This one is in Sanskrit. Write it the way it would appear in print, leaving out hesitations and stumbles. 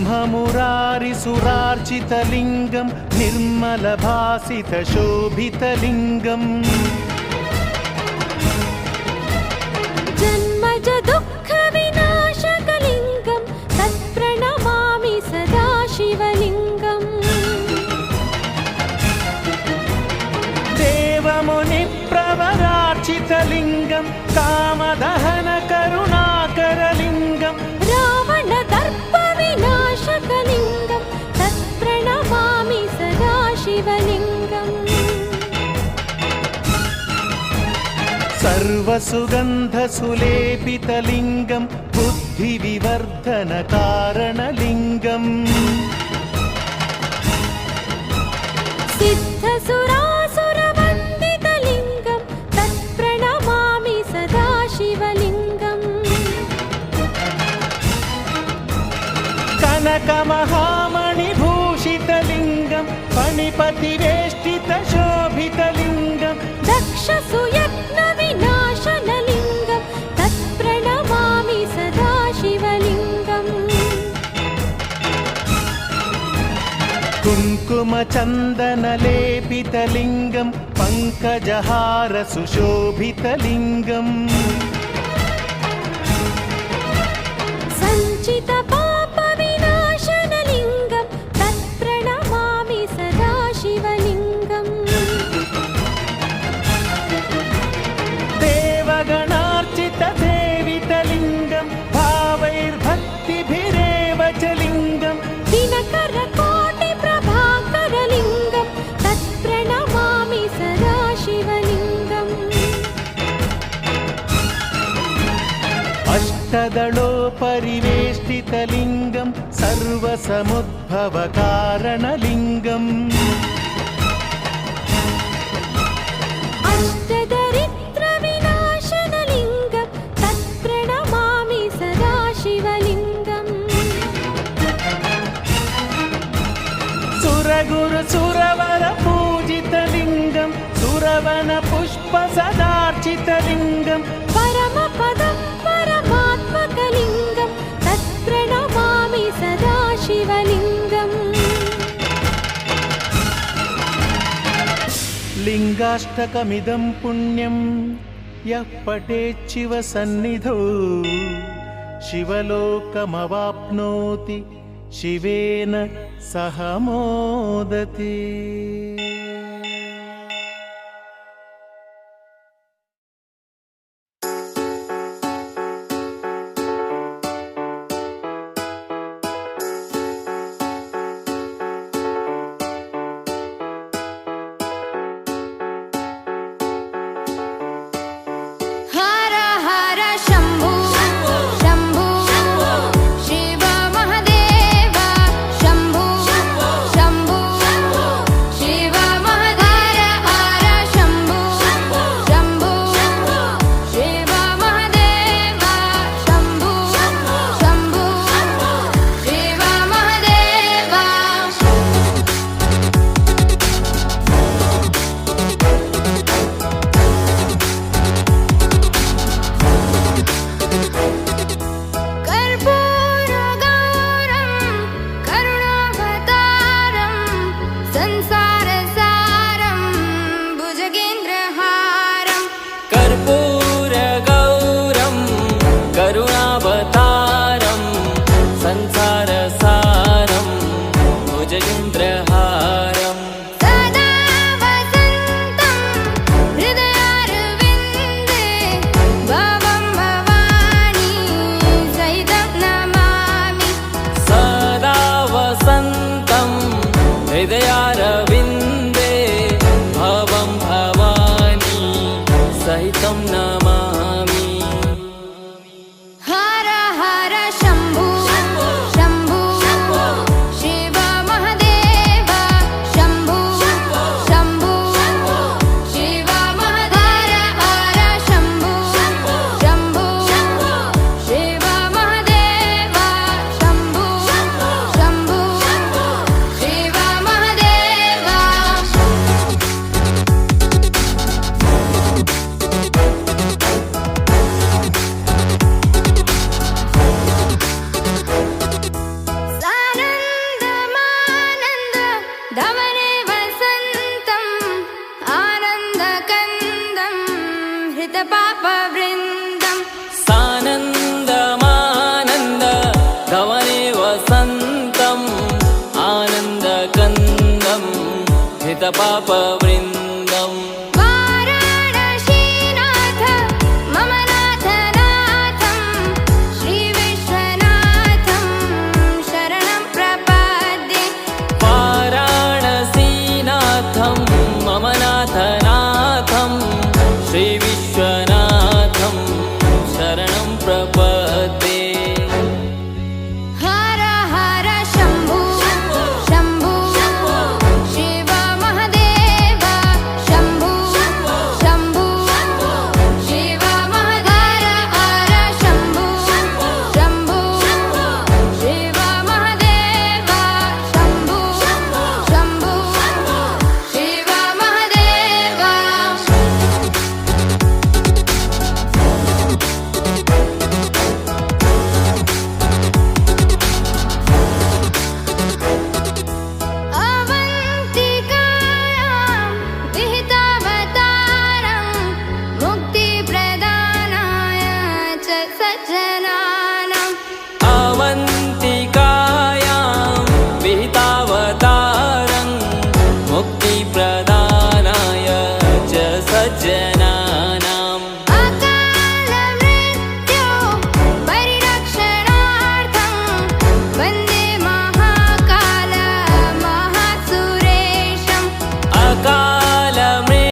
ब्रह्ममुरारिसुरार्चितलिङ्गं निर्मलभासितशोभितलिङ्गम् जन्मज दुःखविनाशकलिङ्गं तत्प्रणमामि सदा शिवलिङ्गम् देवमुनिप्रवरार्चितलिङ्गं कामदहनकरुणाकरलिङ्गम् रावणदर्पविनाशकलिङ्गं तत्प्रणमामि सदा शिवलिङ्गम् सर्वसुगन्धसुलेपितलिङ्गं बुद्धिविवर्धनकारणलिङ्गम् सिद्धसुरासुरवन्दितलिङ्गं तत्प्रणमामि सदा शिवलिङ्गम् कनकमहामणिभूषितलिङ्गं फणिपतिवेष्टितशोभितलिङ्गं दक्षसुयत्नविनाशनलिङ्गं तत्प्रणमामि सदा शिवलिङ्गम् कुङ्कुमचन्दनलेपितलिङ्गं पङ्कजहारसुशोभितलिङ्गम् सञ्चितपापविनाशनलिङ्गं तत्प्रणमामि सदा शिवलिङ्गम् देवगणार्चितसेवितलिङ्गं भावैर्भक्तिभिरेव च लिङ्गम् दिनकरकोटिप्रभाकरलिङ्गं तत्प्रणमामि सदा शिवलिङ्गम् अष्टदलोपरिवेष्टितलिङ्गं सर्वसमुद्भवकारणलिङ्गम् अष्टदरिद्रविनाशनलिङ्गं तत्प्रणमामि सदा शिवलिङ्गम् सुरगुरुसुरवरपूजितलिङ्गं सुरवनपुष्पसदार्चितलिङ्गं परमपदं परमात्मकलिङ्गं तत्प्रणमामि सदा शिवलिङ्गम् लिङ्गाष्टकमिदं पुण्यं यः पठेच्छिव सन्निधौ शिवलोकमवाप्नोति शिवेन सह मोदते। हर हर शम्भु शम्भु शिव महादेव शम्भु शम्भु शिव पापवृन्द